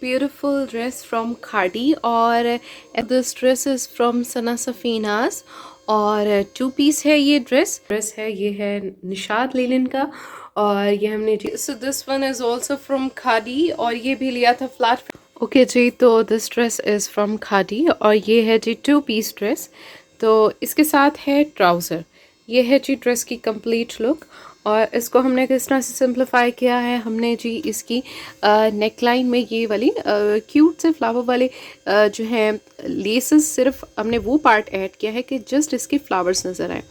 beautiful dress from Khadi और this dress is from Sana Safina's और to piece है ये ड्रेस है, ये है निशाद लेलिन का और ये हमने सो this one is also from khadi और ये भी लिया था फ्लैट। ओके जी, तो this dress is from khadi और ये है जी टू पीस ड्रेस। तो इसके साथ है ट्राउज़र। ये है जी ड्रेस की कंप्लीट लुक और इसको हमने किस तरह से सिंप्लीफाई किया है, हमने जी इसकी नेक लाइन में ये वाली क्यूट से फ्लावर वाले जो हैं लेसेस, सिर्फ हमने वो पार्ट ऐड किया है कि जस्ट इसके फ्लावर्स नज़र आए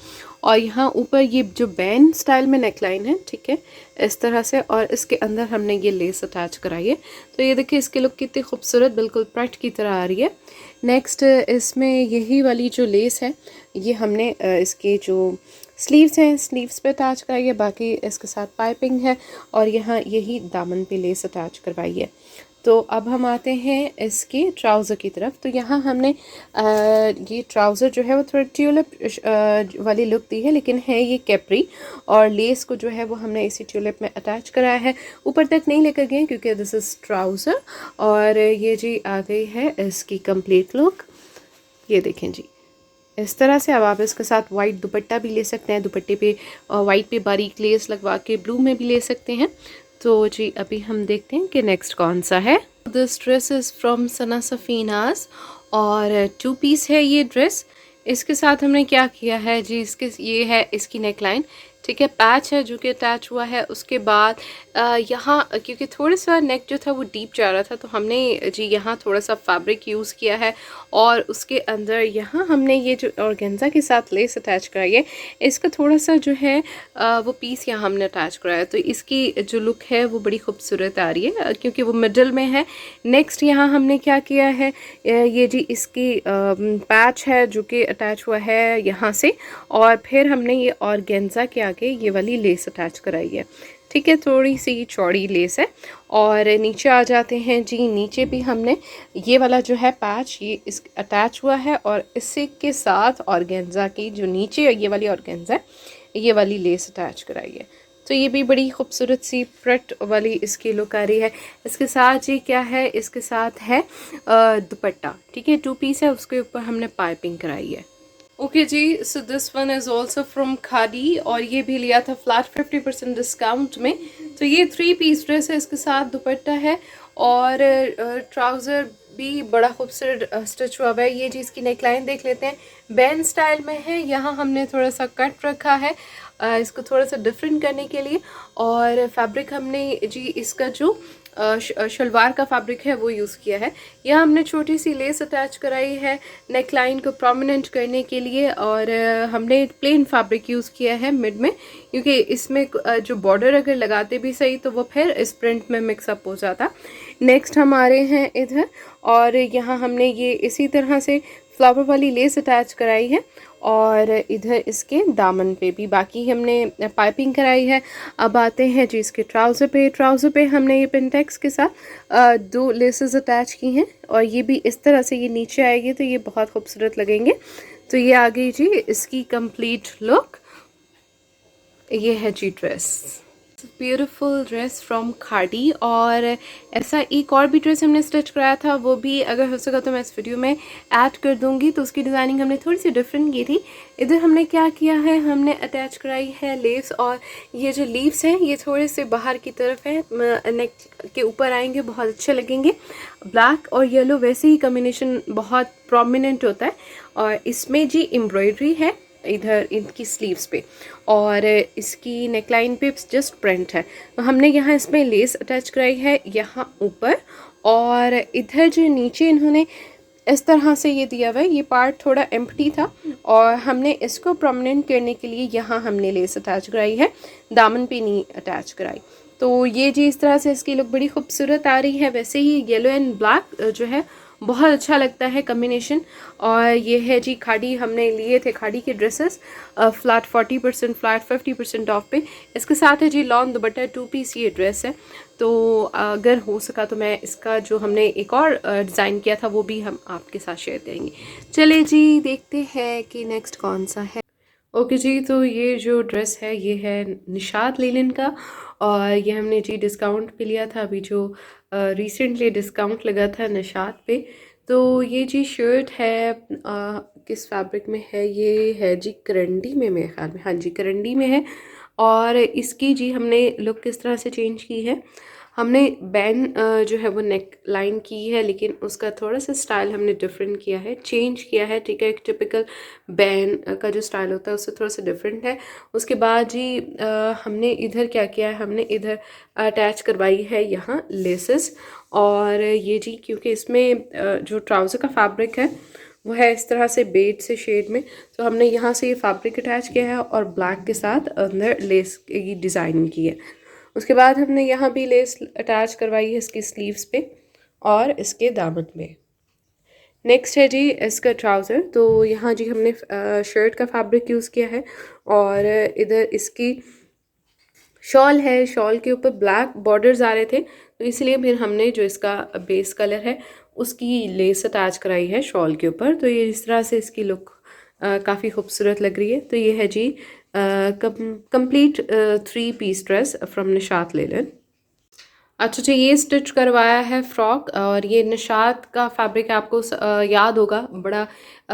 और यहाँ ऊपर ये जो बैन स्टाइल में नेक लाइन है, ठीक है, इस तरह से, और इसके अंदर हमने ये लेस अटैच कराई है। तो ये देखिए इसकी लुक कितनी खूबसूरत, बिल्कुल प्रिंट की तरह आ रही है। नेक्स्ट इसमें यही वाली जो लेस है ये हमने इसके जो स्लीव्स हैं स्लीव्स पे अटैच कराई है, बाकी इसके साथ पाइपिंग है और यहाँ यही दामन पे लेस अटैच करवाई है। तो अब हम आते हैं इसके ट्राउज़र की तरफ। तो यहाँ हमने ये ट्राउज़र जो है वो थोड़ा ट्यूलिप वाली लुक दी है, लेकिन है ये कैप्री और लेस को जो है वो हमने इसी ट्यूलिप में अटैच कराया है। ऊपर तक नहीं लेकर गए क्योंकि दिस इज़ ट्राउज़र और ये जी आ गई है इसकी कंप्लीट लुक। ये देखें जी इस तरह से। अब आप इसके साथ वाइट दुपट्टा भी ले सकते हैं, दुपट्टे पे वाइट पे बारीक लेस लगवा के ब्लू में भी ले सकते हैं। तो जी अभी हम देखते हैं कि नेक्स्ट कौन सा है। दिस ड्रेस इज़ फ्रॉम सना सफीनाज और टू पीस है ये ड्रेस। इसके साथ हमने क्या किया है जी, इसके ये है इसकी नेक लाइन, ठीक है, पैच है जो कि अटैच हुआ है। उसके बाद यहाँ क्योंकि थोड़ा सा नेक जो था वो डीप जा रहा था तो हमने जी यहाँ थोड़ा सा फैब्रिक यूज़ किया है और उसके अंदर यहाँ हमने ये जो ऑर्गेन्जा के साथ लेस अटैच कराई है, इसका थोड़ा सा जो है वो पीस यहाँ हमने अटैच कराया। तो इसकी जो लुक है वो बड़ी खूबसूरत आ रही है क्योंकि वो मिडल में है। नेक्स्ट यहाँ हमने क्या किया है, ये जी इसकी पैच है जो कि अटैच हुआ है यहाँ से और फिर हमने ये ऑर्गेन्जा के आगे ये वाली लेस अटैच कराई है, ठीक है, थोड़ी सी चौड़ी लेस है। और नीचे आ जाते हैं जी, नीचे भी हमने ये वाला जो है पैच ये इस अटैच हुआ है और इसी के साथ ऑर्गेन्जा की जो नीचे ये वाली ऑर्गेन्जा है ये वाली लेस अटैच कराई है। तो ये भी बड़ी खूबसूरत सी प्रिंट वाली इसकी लुक आ रही है। इसके साथ जी क्या है, इसके साथ है दुपट्टा, ठीक है, टू पीस है, उसके ऊपर हमने पाइपिंग कराई है। ओके जी, so this one is also from khadi और ये भी लिया था फ्लैट 50% डिस्काउंट में। तो ये थ्री पीस ड्रेस है, इसके साथ दुपट्टा है और ट्राउज़र भी बड़ा खूबसूरत स्टिच हुआ हुआ है। ये जी इसकी नेक लाइन देख लेते हैं, बैन स्टाइल में है, यहाँ हमने थोड़ा सा कट रखा है इसको थोड़ा सा डिफरेंट करने के लिए और फैब्रिक हमने जी इसका जो शलवार का फैब्रिक है वो यूज़ किया है। यहाँ हमने छोटी सी लेस अटैच कराई है नेक लाइन को प्रोमिनेंट करने के लिए और हमने प्लेन फैब्रिक यूज़ किया है मिड में क्योंकि इसमें जो बॉर्डर अगर लगाते भी सही तो वो फिर इस प्रिंट में मिक्सअप हो जाता। नेक्स्ट हम आ रहे हैं इधर और यहाँ हमने ये इसी तरह से फ्लावर वाली लेस अटैच कराई है और इधर इसके दामन पे भी बाकी हमने पाइपिंग कराई है। अब आते हैं जी इसके ट्राउज़र पे। ट्राउज़र पे हमने ये पिनटेक्स के साथ दो लेसेस अटैच की हैं और ये भी इस तरह से ये नीचे आएगी तो ये बहुत खूबसूरत लगेंगे। तो ये आ गई जी इसकी कंप्लीट लुक। ये है जी dress, beautiful dress from khadi और ऐसा एक और भी ड्रेस हमने स्टिच कराया था, वो भी अगर हो सका तो मैं इस वीडियो में ऐड कर दूंगी। तो उसकी डिज़ाइनिंग हमने थोड़ी सी डिफरेंट की थी। इधर हमने क्या किया है, हमने अटैच कराई है लेस और ये जो लीव्स हैं ये थोड़े से बाहर की तरफ है, नेक के ऊपर आएंगे, बहुत अच्छे लगेंगे। ब्लैक और येलो वैसे ही कम्बिनेशन बहुत प्रोमिनेंट होता है और इसमें जी एम्ब्रॉयडरी है इधर इनकी स्लीव्स पे और इसकी नेकलाइन पे जस्ट प्रिंट है। तो हमने यहाँ इसमें लेस अटैच कराई है यहाँ ऊपर और इधर जो नीचे इन्होंने इस तरह से ये दिया हुआ है, ये पार्ट थोड़ा एम्प्टी था और हमने इसको प्रोमिनेंट करने के लिए यहाँ हमने लेस अटैच कराई है, दामन पे नहीं अटैच कराई। तो ये जी इस तरह से इसकी लुक बड़ी खूबसूरत आ रही है। वैसे ही येलो एंड ब्लैक जो है बहुत अच्छा लगता है कम्बिनेशन। और ये है जी खाड़ी, हमने लिए थे खाड़ी के ड्रेसेस फ्लैट 40% फ्लैट 50% ऑफ पे। इसके साथ है जी लॉन्ग दुपट्टा, टू पीस ये ड्रेस है। तो अगर हो सका तो मैं इसका जो हमने एक और डिज़ाइन किया था वो भी हम आपके साथ शेयर करेंगे। चले जी देखते हैं कि नेक्स्ट कौन सा है। ओके जी, तो ये जो ड्रेस है ये है निशात लेलिन का, और ये हमने जी डिस्काउंट पे लिया था, अभी जो रिसेंटली डिस्काउंट लगा था निशात पे। तो ये जी शर्ट है, किस फैब्रिक में है, ये है जी करंडी में, मेरे ख्याल में, हाँ जी करंडी में है। और इसकी जी हमने लुक किस तरह से चेंज की है, हमने बैन जो है वो नेक लाइन की है, लेकिन उसका थोड़ा सा स्टाइल हमने डिफरेंट किया है, चेंज किया है, ठीक है। एक टिपिकल बैन का जो स्टाइल होता है उससे थोड़ा सा डिफरेंट है। उसके बाद जी हमने इधर क्या किया है, हमने इधर अटैच करवाई है यहाँ लेसेस। और ये जी क्योंकि इसमें जो ट्राउज़र का फैब्रिक है वो है इस तरह से बेज से शेड में, तो हमने यहाँ से ये फैब्रिक अटैच किया है और ब्लैक के साथ अंदर लेस की डिज़ाइन की है। उसके बाद हमने यहाँ भी लेस अटैच करवाई है इसकी स्लीव्स पे और इसके दामन में। नेक्स्ट है जी इसका ट्राउज़र, तो यहाँ जी हमने शर्ट का फैब्रिक यूज़ किया है, और इधर इसकी शॉल है, शॉल के ऊपर ब्लैक बॉर्डर्स आ रहे थे, तो इसलिए फिर हमने जो इसका बेस कलर है उसकी लेस अटैच कराई है शॉल के ऊपर। तो ये इस तरह से इसकी लुक काफ़ी खूबसूरत लग रही है। तो ये है जी complete 3 piece dress from Nishat Linen. अच्छा जी, ये स्टिच करवाया है फ्रॉक, और ये निशात का फैब्रिक आपको याद होगा, बड़ा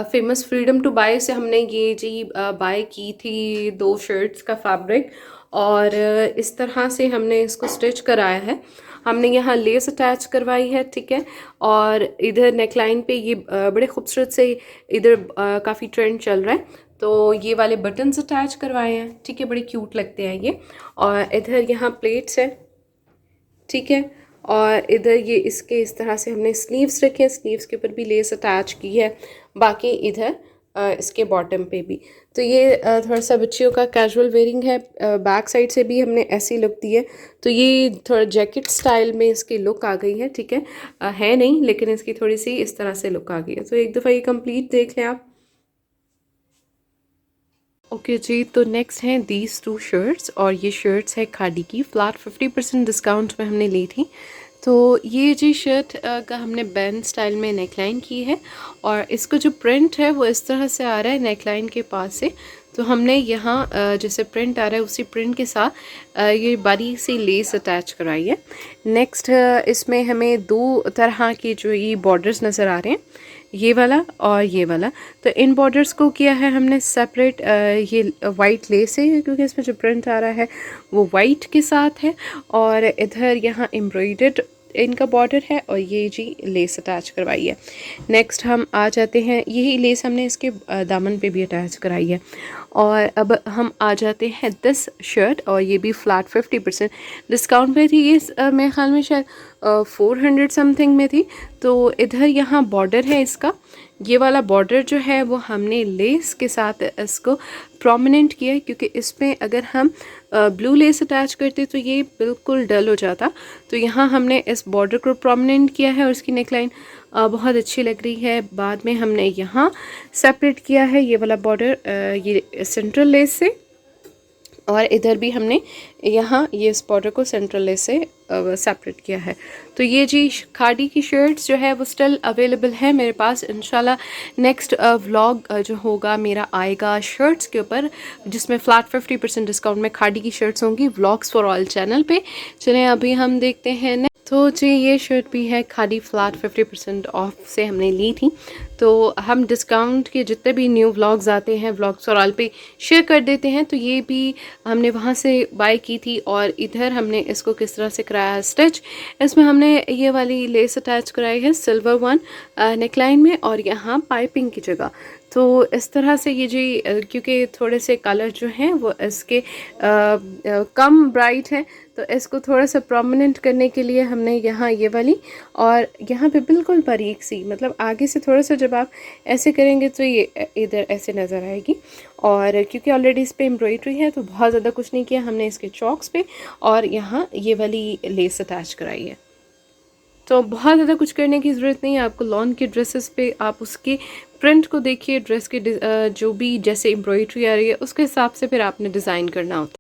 फेमस फ्रीडम टू बाय से हमने ये जी बाय की थी 2 शर्ट्स का फैब्रिक, और इस तरह से हमने इसको स्टिच कराया है। हमने यहाँ लेस अटैच करवाई है, ठीक है। और इधर नेकलाइन पे ये बड़े खूबसूरत से इधर काफ़ी ट्रेंड चल रहा है, तो ये वाले बटन्स अटैच करवाए हैं, ठीक है, बड़े क्यूट लगते हैं ये। और इधर यहाँ प्लेट्स है, ठीक है। और इधर ये इसके इस तरह से हमने स्लीव्स रखे हैं, स्लीव्स के ऊपर भी लेस अटैच की है, बाकी इधर इसके बॉटम पे भी। तो ये थोड़ा सा बच्चियों का कैजुअल वेयरिंग है। बैक साइड से भी हमने ऐसी लुक दी है, तो ये थोड़ा जैकेट स्टाइल में इसकी लुक आ गई है, ठीक है। है नहीं, लेकिन इसकी थोड़ी सी इस तरह से लुक आ गई है। तो एक दफ़ा ये कंप्लीट देख लें आप। ओके जी, तो नेक्स्ट हैं दीज 2 शर्ट्स, और ये शर्ट्स है खादी की, फ्लैट 50% डिस्काउंट में हमने ली थी। तो ये जी शर्ट का हमने बैंड स्टाइल में नेकलाइन की है, और इसका जो प्रिंट है वो इस तरह से आ रहा है नेकलाइन के पास से। तो हमने यहाँ जैसे प्रिंट आ रहा है उसी प्रिंट के साथ ये बारीक सी लेस अटैच कराई है। नेक्स्ट इसमें हमें 2 तरह की जो ये बॉर्डर्स नज़र आ रहे हैं, ये वाला और ये वाला। तो इन बॉर्डर्स को किया है हमने सेपरेट, ये वाइट लेस है क्योंकि इसमें जो प्रिंट आ रहा है वो वाइट के साथ है, और इधर यहाँ एम्ब्रॉयडर्ड इनका बॉर्डर है, और ये जी लेस अटैच करवाई है। नेक्स्ट हम आ जाते हैं, यही लेस हमने इसके दामन पे भी अटैच कराई है। और अब हम आ जाते हैं 10 शर्ट, और ये भी फ्लैट 50% डिस्काउंट पे थी। ये मेरे ख्याल में शायद 400 समथिंग में थी। तो इधर यहाँ बॉर्डर है इसका, ये वाला बॉर्डर जो है वो हमने लेस के साथ इसको प्रोमिनेंट किया है, क्योंकि इसमें अगर हम ब्लू लेस अटैच करते तो ये बिल्कुल डल हो जाता। तो यहाँ हमने इस बॉर्डर को प्रोमिनेंट किया है, और इसकी नेकलाइन बहुत अच्छी लग रही है। बाद में हमने यहाँ सेपरेट किया है ये वाला बॉर्डर ये सेंट्रल लेस से, और इधर भी हमने यहाँ ये इस बॉर्डर को सेंट्रल लेस से सेपरेट किया है। तो ये जी खादी की शर्ट्स जो है वो स्टिल अवेलेबल है मेरे पास। इंशाल्लाह नेक्स्ट व्लॉग जो होगा मेरा आएगा शर्ट्स के ऊपर, जिसमें फ्लैट 50% डिस्काउंट में खादी की शर्ट्स होंगी, व्लॉग्स फॉर ऑल चैनल पे। चलें अभी हम देखते हैं। तो जी ये शर्ट भी है खादी, फ्लैट 50% ऑफ से हमने ली थी। तो हम डिस्काउंट के जितने भी न्यू व्लॉग्स आते हैं व्लॉग्स फॉर ऑल पे शेयर कर देते हैं। तो ये भी हमने वहाँ से बाय की थी, और इधर हमने इसको किस तरह से कराया है स्टिच। इसमें हमने ये वाली लेस अटैच कराई है सिल्वर वन नेकलाइन में, और यहाँ पाइपिंग की जगह। तो इस तरह से ये जी क्योंकि थोड़े से कलर जो हैं वो इसके कम ब्राइट हैं, तो इसको थोड़ा सा प्रोमिनेंट करने के लिए हमने यहाँ ये वाली, और यहाँ पे बिल्कुल बारीक सी, मतलब आगे से थोड़ा सा जब आप ऐसे करेंगे तो ये इधर ऐसे नज़र आएगी। और क्योंकि ऑलरेडी इस पर एम्ब्रॉयडरी है तो बहुत ज़्यादा कुछ नहीं किया हमने इसके चॉक्स पे, और यहाँ ये वाली लेस अटैच कराई है। तो बहुत ज़्यादा कुछ करने की ज़रूरत नहीं है आपको। लॉन के ड्रेसेस पे आप उसके प्रिंट को देखिए, ड्रेस के जो भी जैसे एम्ब्रॉयडरी आ रही है उसके हिसाब से फिर आपने डिज़ाइन करना होता है।